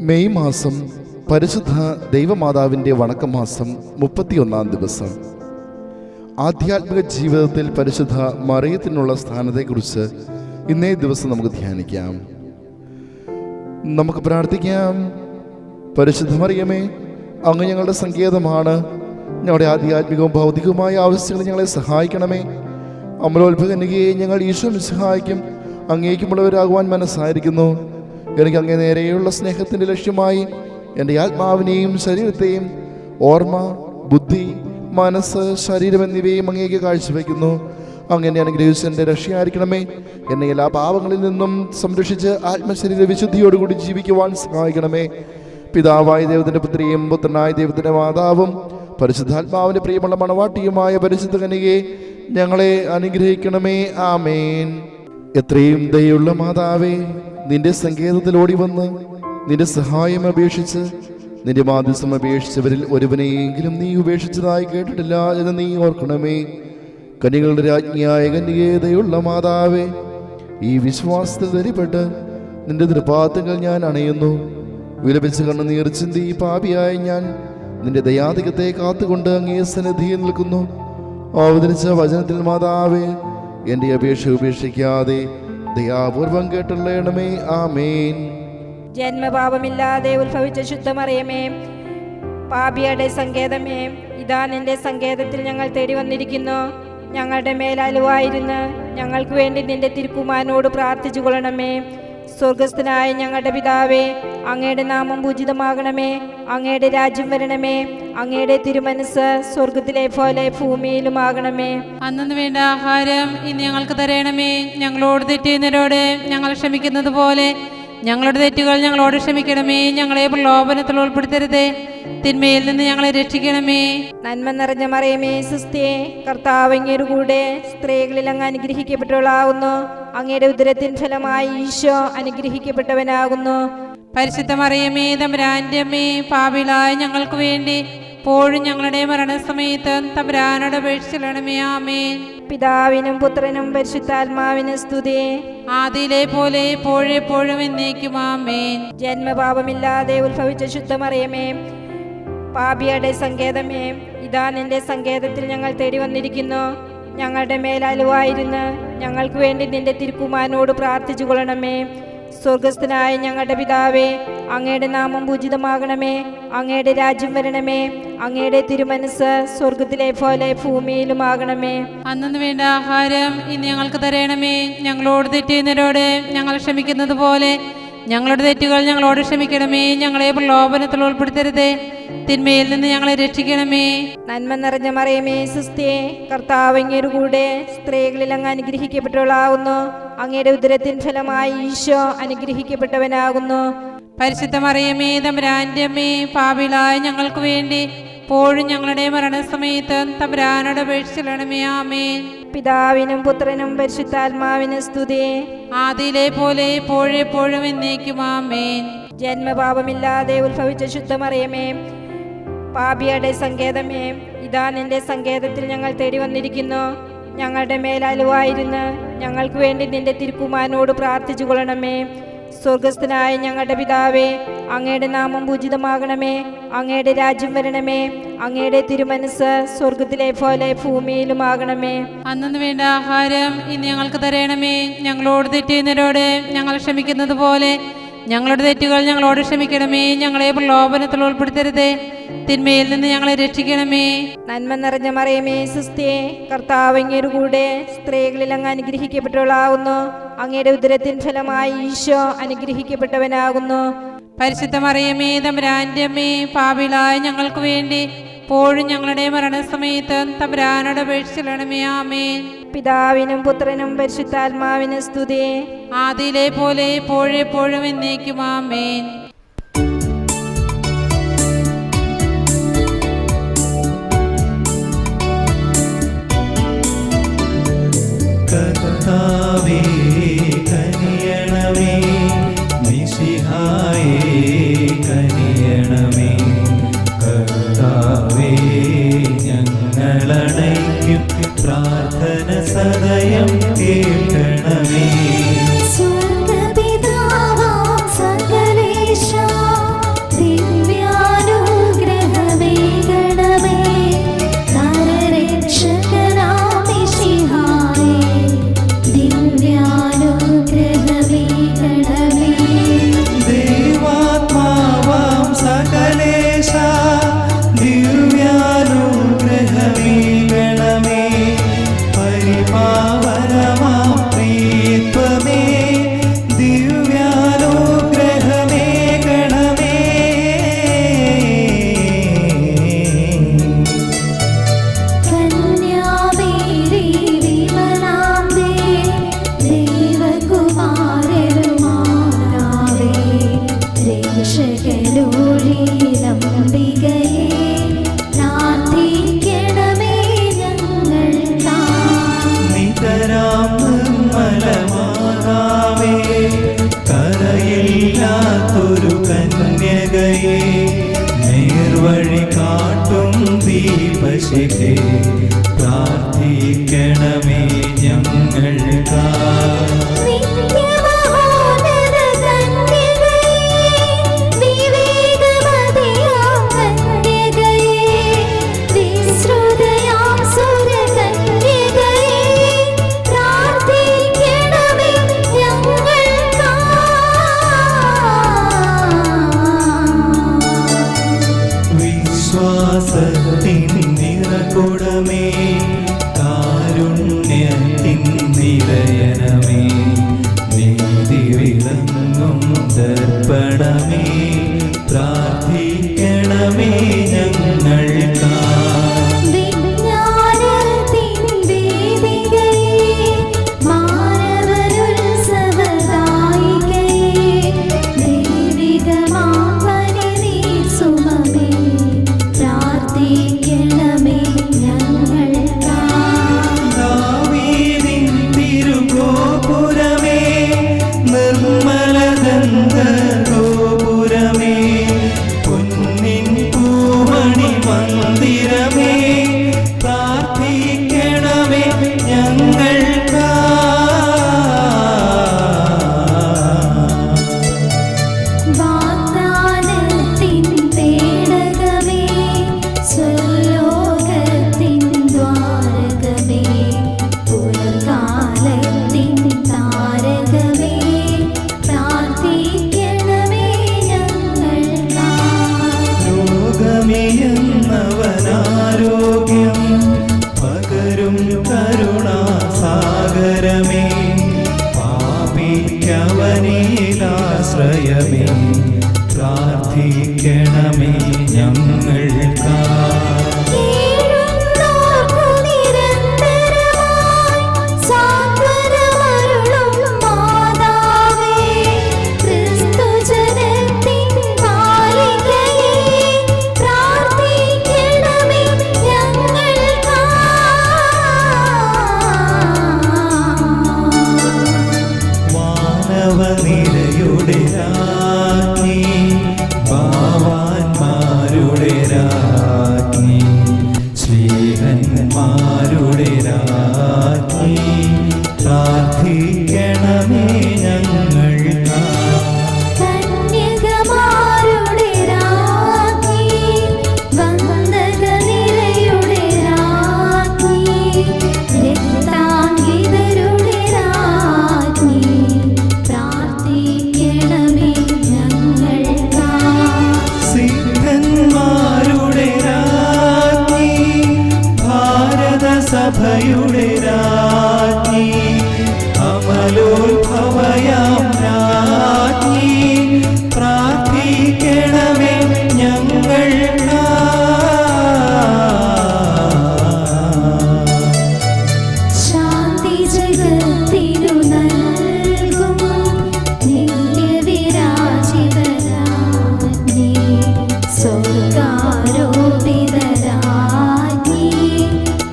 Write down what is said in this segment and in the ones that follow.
May മാസം പരിശുദ്ധ ദൈവമാതാവിൻ്റെ വണക്കമാസം 31-ാം ദിവസം. ആധ്യാത്മിക ജീവിതത്തിൽ പരിശുദ്ധ മറിയത്തിനുള്ള സ്ഥാനത്തെക്കുറിച്ച് ഇന്നേ ദിവസം നമുക്ക് ധ്യാനിക്കാം. നമുക്ക് പ്രാർത്ഥിക്കാം. പരിശുദ്ധ മറിയമേ, അങ്ങ് ഞങ്ങളുടെ സങ്കേതമാണ്. ഞങ്ങളുടെ ആധ്യാത്മികവും ഭൗതികവുമായ ആവശ്യങ്ങൾ ഞങ്ങളെ സഹായിക്കണമേ. അമലോത്ഭകനികയെ ഞങ്ങൾ ഈശോ സഹായിക്കും അങ്ങേക്കുമുള്ളവരാകുവാൻ മനസ്സായിരിക്കുന്നു. എനിക്ക് അങ്ങേ നേരെയുള്ള സ്നേഹത്തിൻ്റെ ലക്ഷ്യമായി എൻ്റെ ആത്മാവിനെയും ശരീരത്തെയും ഓർമ്മ, ബുദ്ധി, മനസ്സ്, ശരീരം എന്നിവയും അങ്ങേക്ക് കാഴ്ചവെക്കുന്നു. അങ്ങനെ അനുഗ്രഹിച്ച് എൻ്റെ രക്ഷയായിരിക്കണമേ. എന്നെ എല്ലാ പാപങ്ങളിൽ നിന്നും സംരക്ഷിച്ച് ആത്മശരീര വിശുദ്ധിയോടുകൂടി ജീവിക്കുവാൻ സഹായിക്കണമേ. പിതാവായ ദൈവത്തിൻ്റെ പുത്രിയും പുത്രനായ ദൈവത്തിൻ്റെ മാതാവും പരിശുദ്ധാത്മാവിൻ്റെ പ്രിയമുള്ള മണവാട്ടിയുമായ പരിശുദ്ധ കന്യകയെ ഞങ്ങളെ അനുഗ്രഹിക്കണമേ. ആമേൻ. എത്രയും ദയുള്ള മാതാവേ, നിന്റെ സങ്കേതത്തിൽ ഓടി വന്ന് നിന്റെ സഹായം അപേക്ഷിച്ച് നിന്റെ മാധ്യസ്ഥം അപേക്ഷിച്ചവരിൽ ഒരുവനെയെങ്കിലും നീ ഉപേക്ഷിച്ചതായി കേട്ടിട്ടില്ല എന്ന് നീ ഓർക്കണമേ. കന്യകളുടെ രാജ്ഞിയായ കന്യകേ, ദയുള്ള മാതാവേ, ഈ വിശ്വാസത്തിൽ ധരിപ്പെട്ട് നിന്റെ തൃപാദങ്ങൾ ഞാൻ അണയുന്നു. വിലപിച്ച് കണ്ണുനീർ ചിന്തി പാപിയായ ഞാൻ നിന്റെ ദയാധികത്തെ കാത്തുകൊണ്ട് അങ്ങേ സന്നിധിയിൽ നിൽക്കുന്നു. അവതരിച്ച വചനത്തിൽ മാതാവേ, എൻ്റെ അപേക്ഷ ഉപേക്ഷിക്കാതെ ദയാപൂർവം കേട്ടുള്ളണമേ. ആമേൻ. ജന്മപാപമില്ലാതെ ഉത്ഭവിച്ച ശുദ്ധമറിയമേ, പാപിയുടെ സങ്കേതമേ, ഇതാ നിന്റെ സങ്കേതത്തിൽ ഞങ്ങൾ തേടി വന്നിരിക്കുന്നു. ഞങ്ങളുടെ മേലലുവായിരുന്ന് ഞങ്ങൾക്ക് വേണ്ടി നിന്റെ തിരുക്കുമാരനോട് പ്രാർത്ഥിച്ചു കൊള്ളണമേ. സ്വർഗസ്ഥനായ ഞങ്ങളുടെ പിതാവേ, അങ്ങയുടെ നാമം പൂജിതമാകണമേ. അങ്ങയുടെ രാജ്യം വരണമേ. അങ്ങയുടെ തിരുമനസ് സ്വർഗത്തിലെ പോലെ ഭൂമിയിലുമാകണമേ. അന്നു വേണ്ട ആഹാരം ഇന്ന് ഞങ്ങൾക്ക് തരണമേ. ഞങ്ങളോട് തെറ്റുന്നവരോട് ഞങ്ങൾ ക്ഷമിക്കുന്നത് പോലെ ഞങ്ങളുടെ തെറ്റുകൾ ഞങ്ങളോട് ക്ഷമിക്കണമേ. ഞങ്ങളെ പ്രലോഭനത്തിൽ ഉൾപ്പെടുത്തരുതേ, തിന്മയിൽ നിന്ന് ഞങ്ങളെ രക്ഷിക്കണമേ. നന്മ നിറഞ്ഞ മറിയമേ, സുസ്ഥിയേ, കർത്താവ് അങ്ങയുടെ കൂടെ സ്ത്രീകളിൽ അങ്ങ് അനുഗ്രഹിക്കപ്പെട്ടവളാകുന്നു. അങ്ങയുടെ ഉദരത്തിൻ ഫലമായി ഈശോ അനുഗ്രഹിക്കപ്പെട്ടവനാകുന്നു. പരിശുദ്ധ മറിയമേ, തമ്പുരാന്റെ അമ്മേ, പാപികളായ ഞങ്ങൾക്ക് വേണ്ടി ഇപ്പോഴും ഞങ്ങളുടെ മരണസമയത്ത് തമ്പുരാനോട് അപേക്ഷിക്കണമേ. ആമേൻ. പിതാവിനും പുത്രനും പരിശുദ്ധാത്മാവിനും സ്തുതി, ആദിയിലെ പോലെ എപ്പോഴും എന്നേക്കും. ആമേൻ. ജന്മപാപമില്ലാതെ ഉത്ഭവിച്ച ശുദ്ധമറിയമേ, പാപിയുടെ സങ്കേതമേ, ഇതാ നിന്റെ സങ്കേതത്തിൽ ഞങ്ങൾ തേടി വന്നിരിക്കുന്നു. ഞങ്ങളുടെ മേലലുവായിരുന്ന് ഞങ്ങൾക്ക് വേണ്ടി നിന്റെ തിരുക്കുമാരനോട് പ്രാർത്ഥിച്ചു കൊള്ളണമേ. സ്വർഗസ്ഥനായ ഞങ്ങളുടെ പിതാവേ, അങ്ങയുടെ നാമം പൂജിതമാകണമേ. അങ്ങയുടെ രാജ്യം വരണമേ. അങ്ങയുടെ തിരുമനസ് സ്വർഗത്തിലെ പോലെ ഭൂമിയിലുമാകണമേ. അന്നു വേണ്ട ആഹാരം ഇന്ന് ഞങ്ങൾക്ക് തരണമേ. ഞങ്ങളോട് തെറ്റുന്നവരോട് ഞങ്ങൾ ക്ഷമിക്കുന്നത് പോലെ ഞങ്ങളുടെ തെറ്റുകൾ ഞങ്ങളോട് ക്ഷമിക്കണമേ. ഞങ്ങളെ പ്രലോഭനത്തിൽ ഉൾപ്പെടുത്തരുതേ, തിന്മയിൽ നിന്ന് ഞങ്ങളെ രക്ഷിക്കണമേ. നന്മ നിറഞ്ഞ മറിയമേ, സുസ്ഥിയേ, കർത്താവ് അങ്ങയുടെ കൂടെ സ്ത്രീകളിൽ അങ്ങ് അനുഗ്രഹിക്കപ്പെട്ടവളാകുന്നു. അങ്ങയുടെ ഉദരത്തിൻ ഫലമായി ഈശോ അനുഗ്രഹിക്കപ്പെട്ടവനാകുന്നു. പരിശുദ്ധ മറിയമേ, തമ്പുരാന്റെ അമ്മേ, പാപികളായ ഞങ്ങൾക്ക് വേണ്ടി ഇപ്പോഴും ഞങ്ങളുടെ മരണസമയത്ത് തമ്പുരാനോട് അപേക്ഷിക്കണമേ. ആമേൻ. പിതാവിനും പുത്രനും പരിശുദ്ധാത്മാവിനും സ്തുതി, ആദിയിലെ പോലെ എപ്പോഴും എന്നേക്കും. ആമേൻ. ജന്മപാപമില്ലാതെ ഉത്ഭവിച്ച ശുദ്ധമറിയമേ, പാപിയുടെ സങ്കേതമേ, ഇതാ നിന്റെ സങ്കേതത്തിൽ ഞങ്ങൾ തേടി വന്നിരിക്കുന്നു. ഞങ്ങളുടെ മേലലുവായിരുന്ന് ഞങ്ങൾക്ക് വേണ്ടി നിന്റെ തിരുക്കുമാരനോട് പ്രാർത്ഥിച്ചു കൊള്ളണമേ. സ്വർഗസ്ഥനായ ഞങ്ങളുടെ പിതാവേ, അങ്ങയുടെ നാമം പൂജിതമാകണമേ. അങ്ങയുടെ രാജ്യം വരണമേ. അങ്ങയുടെ തിരുമനസ് സ്വർഗത്തിലെ പോലെ ഭൂമിയിലുമാകണമേ. അന്നു വേണ്ട ആഹാരം ഇന്ന് ഞങ്ങൾക്ക് തരണമേ. ഞങ്ങളോട് തെറ്റുന്നവരോട് ഞങ്ങൾ ക്ഷമിക്കുന്നത് പോലെ ഞങ്ങളുടെ തെറ്റുകൾ ഞങ്ങളോട് ക്ഷമിക്കണമേ. ഞങ്ങളെ പ്രലോഭനത്തിൽ ഉൾപ്പെടുത്തരുതേ, തിന്മയിൽ നിന്ന് ഞങ്ങളെ രക്ഷിക്കണമേ. നന്മ നിറഞ്ഞ മറിയമേ, സുസ്ഥിയേ, കർത്താവ് അങ്ങയുടെ കൂടെ സ്ത്രീകളിൽ അങ്ങ് അനുഗ്രഹിക്കപ്പെട്ടവളാകുന്നു. അങ്ങയുടെ ഉദരത്തിൻ ഫലമായി ഈശോ അനുഗ്രഹിക്കപ്പെട്ടവനാകുന്നു. പരിശുദ്ധ മറിയമേ, തമ്പുരാന്റെ അമ്മേ, പാപികളായ ഞങ്ങൾക്ക് വേണ്ടി ഇപ്പോഴും ഞങ്ങളുടെ മരണസമയത്ത് തമ്പുരാനോട് അപേക്ഷിക്കണമേ. ആമേൻ. പിതാവിനും പുത്രനും പരിശുദ്ധാത്മാവിനും സ്തുതി, ആദിയിലെ പോലെ എപ്പോഴും എന്നേക്കും. ആമേൻ. കർത്താവേ കനിയണമേ, മിശിഹായേ കനിയണമേ. കർത്താവേ ഞങ്ങളണയ്ക്കും പ്രാർത്ഥന സദയം കേൾക്കണമേ. സ്വർഗപിതാവാം സകലേശ മിശിഹേ പ്രാർത്ഥിക്കണമേ ഞങ്ങൾക്കായി. വിശ്വാസത്തിൻ നിറകുടമേ കാരുണ്യത്തിൻ നിലയനമേ നീതി വിളങ്ങും ദർപ്പണമേ പ്രാർത്ഥിക്കണമേ ഞങ്ങൾക്കായി. ോഗ്യം പകരും കരുണാസാഗരമേ പാപിക്കവനിലാശ്രയമേ പ്രാർത്ഥിക്കണമേ ഞങ്ങൾക്കായി. നിരയുടെ രാജ്ഞി ഭാവാന്മാരുടെ രാജ്ഞി ശ്രീഹന്മാരുടെ രാജ്ഞി പ്രാർത്ഥിക്കണമേ ഞങ്ങൾക്കായി. സഭയുടെ രാജ്ഞി അമലോത്ഭവയാം രാജ്ഞി പ്രാർത്ഥിക്കണമേ ഞങ്ങൾക്കായി. ശാന്തി ജഗത്തിനു നൽകും നിത്യവിരാജിതരാജ്ഞി സ്വർഗാരോപിതരാജ്ഞി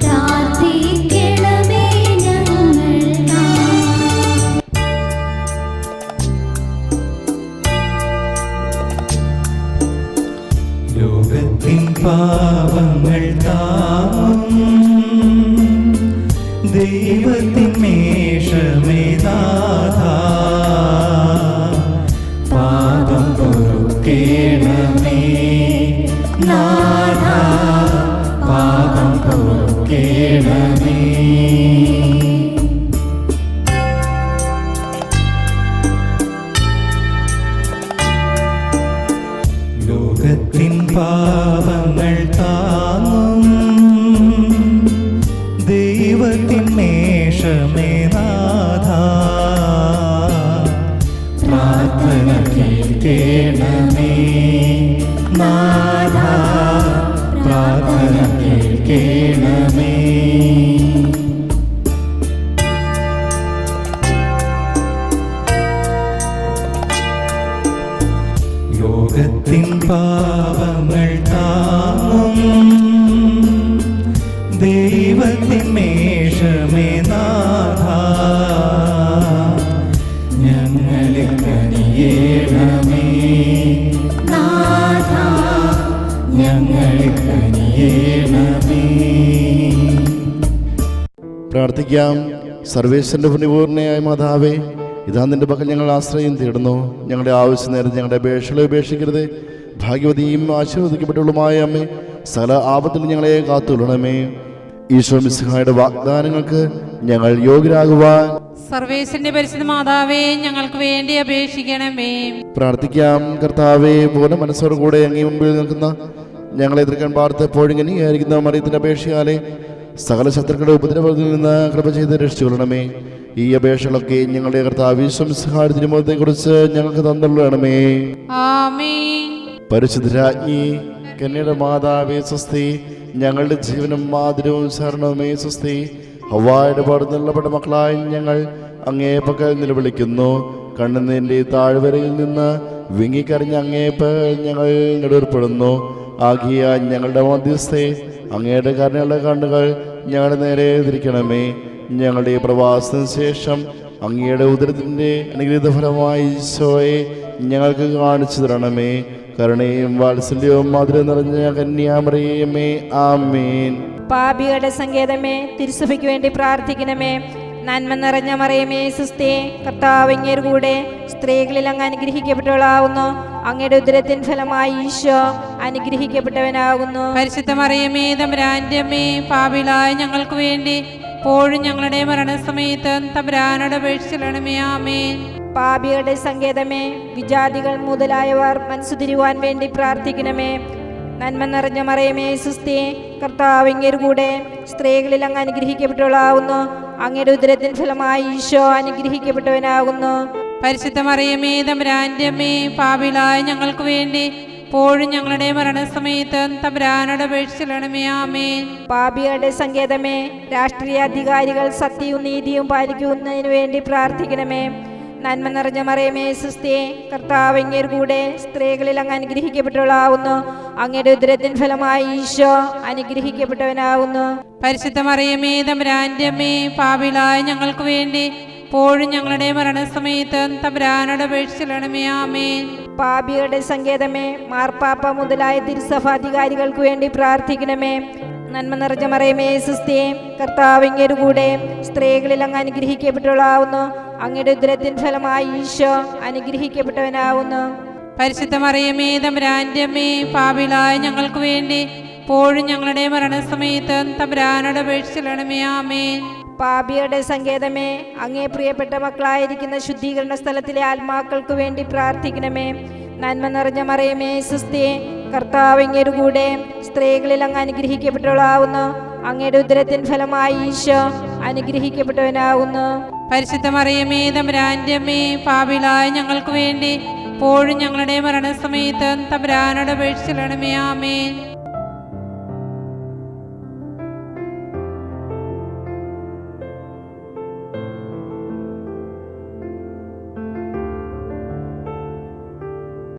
പ്രാർത്ഥിക്കണമേ ഞങ്ങൾക്കായി. ലോകത്തിൻ പാപങ്ങൾ താങ്ങും ദൈവത്തിൻ മേഷമേനാഥാ പാപം പൊറുക്കേണമേ നാഥാ പാപം പൊറുക്കേണമേ. ലോകത്തിൻ പാപങ്ങൾ താങ്ങും ദൈവത്തിൻ മേഷമേനാഥാ പ്രാർത്ഥന കേൾക്കേണമേ നാഥാ പ്രാർത്ഥന കേൾക്കേണമേ. ലോകത്തിൻ പാപങ്ങൾ താങ്ങും ദൈവത്തിൻ മേഷമേനാഥാ ഞങ്ങളിൽ കനിയേണമേ നാഥാ ഞങ്ങളിൽ കനിയേ കേണമേ. പ്രാർത്ഥിക്കാം. സർവേശ്വരന്റെ പുണ്യപൂർണ്ണയായ മാതാവേ, ഇതാ നിന്റെ പക്കൽ ഞങ്ങൾ ആശ്രയം തേടുന്നു. ഞങ്ങളുടെ ആവശ്യ നേരത്തെ ഞങ്ങളുടെ അപേക്ഷകളെ ഉപേക്ഷിക്കരുത്. ഭാഗ്യവതിയും ആശീർവദിക്കപ്പെട്ടുള്ളതുമായ അമ്മേ, സകല ആപത്തിൽ ഞങ്ങളെ കാത്തുകൊള്ളണമേ. ഈശോ മിശിഹായുടെ വാഗ്ദാനങ്ങൾക്ക് ഞങ്ങൾ യോഗ്യരാകുവാൻ സർവേശ്വരന്റെ പരിശുദ്ധ മാതാവേ, ഞങ്ങൾക്ക് വേണ്ടി അപേക്ഷിക്കണമേ. പ്രാർത്ഥിക്കാം. കർത്താവേ, പൂർണ്ണ മനസ്സോടുകൂടെ അങ്ങേ മുമ്പിൽ നിൽക്കുന്ന ഞങ്ങളെ എതിർക്കാൻ പാർത്തപ്പോഴും ഇങ്ങനെയായിരിക്കുന്ന മറിയത്തിന്റെ അപേക്ഷയാലെ സകല ശത്രുക്കളുടെ ഉപദ്രവത്തിൽ നിന്ന് കൃപ ചെയ്ത് രക്ഷിച്ചുകൊള്ളണമേ. ഈ അപേക്ഷകളൊക്കെ ഞങ്ങളുടെ കർത്താവ് ഈശോ മിശിഹായുടെ തിരുമുഖത്തെക്കുറിച്ച് ഞങ്ങൾക്ക് തന്നുള്ളണമേ. ആമേൻ. പരിശുദ്ധരാജ്ഞി കന്യയുടെ മാതാവേ സ്വസ്തി. ഞങ്ങളുടെ ജീവനും മാതിരവും ശരണവുമേ സ്വസ്തി. ഹവ്വായുടെ പാടുന്നുള്ളപ്പെട്ട മക്കളായി ഞങ്ങൾ അങ്ങേ പക്കൽ നിലവിളിക്കുന്നു. കണ്ണുനീരിന്റെ താഴ്വരയിൽ നിന്ന് വിങ്ങിക്കറിഞ്ഞ അങ്ങേ പക്കൽ ഞങ്ങൾ നെടുവേർപ്പെടുന്നു. ആകിയ ഞങ്ങളുടെ മധ്യസ്ഥെ അങ്ങയുടെ കരുണയുള്ള കണ്ണുകൾ ഞങ്ങളുടെ നേരെ തിരിക്കണമേ. ഞങ്ങളുടെ പ്രവാസത്തിന് ശേഷം അങ്ങയുടെ ഉദരത്തിൻ്റെ അനുഗ്രഹീത ഫലമായി ഈശോയെ ഞങ്ങൾക്ക് കാണിച്ചു തരണമേ. കരുണയും വാത്സല്യവും മധുരം നിറഞ്ഞ കന്യാമറിയമേ, ആമേൻ. പാപികളുടെ സങ്കേതമേ, തിരുസഭയ്ക്ക് വേണ്ടി പ്രാർത്ഥിക്കണമേ. നന്മ നിറഞ്ഞ മറിയമേ സുസ്ഥേ, കർത്താവ് അങ്ങയുടെ കൂടെ സ്ത്രീകളിൽ അങ്ങ് അനുഗ്രഹിക്കപ്പെട്ടവളാവുന്നു. അങ്ങയുടെ ഉദരത്തിൻ ഫലമായി ഈശോ അനുഗ്രഹിക്കപ്പെട്ടവനാകുന്നു. പരിശുദ്ധ മറിയമേ, തമ്പുരാന്റെ അമ്മേ, പാപികളായ ഞങ്ങൾക്ക് വേണ്ടി ഇപ്പോഴും ഞങ്ങളുടെ മരണസമയത്ത് തമ്പുരാനോട് അപേക്ഷിക്കണമേ. ആമേൻ. പാപികളുടെ സങ്കേതമേ, വിജാതികൾ മുതലായവർ മനസ്സു തിരുവാൻ വേണ്ടി പ്രാർത്ഥിക്കണമേ. നന്മ നിറഞ്ഞ മറിയമേ സുസ്ഥേ, കർത്താവ് അങ്ങയുടെ കൂടെ സ്ത്രീകളിൽ അങ്ങ് അനുഗ്രഹിക്കപ്പെട്ടവളാവുന്നു. അങ്ങയുടെ ഉദരത്തിൻ ഫലമായി ഈശോ അനുഗ്രഹിക്കപ്പെട്ടവനാകുന്നു. പരിശുദ്ധ മറിയമേ, തമ്പുരാന്റെ അമ്മേ, പാപികളായ ഞങ്ങൾക്ക് വേണ്ടി ഇപ്പോഴും ഞങ്ങളുടെ മരണസമയത്ത് തമ്പുരാനോട് അപേക്ഷിക്കണമേ. ആമേൻ. പാപികളുടെ സങ്കേതമേ, രാഷ്ട്രീയ അധികാരികൾ സത്യവും നീതിയും പാലിക്കുന്നതിന് വേണ്ടി പ്രാർത്ഥിക്കണമേ. നന്മ നിറഞ്ഞ മറിയമേ സുസ്ഥേ, കർത്താവ് അങ്ങയുടെ കൂടെ സ്ത്രീകളിൽ അങ്ങ് അനുഗ്രഹിക്കപ്പെട്ടവളാവുന്നു. അങ്ങയുടെ ഉദരത്തിൻ ഫലമായി ഈശോ അനുഗ്രഹിക്കപ്പെട്ടവനാകുന്നു. പരിശുദ്ധ മറിയമേ, തമ്പുരാന്റെ അമ്മേ, പാപികളായ ഞങ്ങൾക്ക് വേണ്ടി ഇപ്പോഴും ഞങ്ങളുടെ മരണസമയത്ത് തമ്പുരാനോട് അപേക്ഷിക്കണമേ. ആമേൻ. പാപികളുടെ സങ്കേതമേ, മാർപ്പാപ്പ മുതലായ തിരുസഭാധികാരികൾക്ക് വേണ്ടി പ്രാർത്ഥിക്കണമേ. നന്മ നിറഞ്ഞ മറിയമേ സുസ്ഥേ, കർത്താവ് അങ്ങയുടെ കൂടെ സ്ത്രീകളിൽ അങ്ങ് അനുഗ്രഹിക്കപ്പെട്ടവളാവുന്നു. അങ്ങയുടെ ഉദരത്തിൻ ഫലമായി ഈശോ അനുഗ്രഹിക്കപ്പെട്ടവനാവുന്നു. പരിശുദ്ധ മറിയമേ, തമ്പുരാന്റെ അമ്മേ, പാപികളായ ഞങ്ങൾക്ക് വേണ്ടി ഇപ്പോഴും ഞങ്ങളുടെ മരണസമയത്ത് തമ്പുരാനോട് അപേക്ഷിക്കണമേ. ആമേൻ. പാപികളുടെ സങ്കേതമേ, അങ്ങേ പ്രിയപ്പെട്ട മക്കളായിരിക്കുന്ന ശുദ്ധീകരണ സ്ഥലത്തിലെ ആത്മാക്കൾക്ക് വേണ്ടി പ്രാർത്ഥിക്കണമേ. നന്മ നിറഞ്ഞ മറിയമേ സുസ്ഥേ, കർത്താവ് അങ്ങയുടെ കൂടെ സ്ത്രീകളിൽ അങ്ങ് അനുഗ്രഹിക്കപ്പെട്ടവളാവുന്നു. അങ്ങയുടെ ഉദരത്തിൻ ഫലമായി ഈശോ അനുഗ്രഹിക്കപ്പെട്ടവനാകുന്നു. പരിശുദ്ധ മറിയമേ, തമ്പുരാന്റെ അമ്മേ, പാപികളായ ഞങ്ങൾക്ക് വേണ്ടി ഇപ്പോഴും ഞങ്ങളുടെ മരണസമയത്ത് തമ്പുരാനോട് അപേക്ഷിക്കണമേ. ആമേൻ.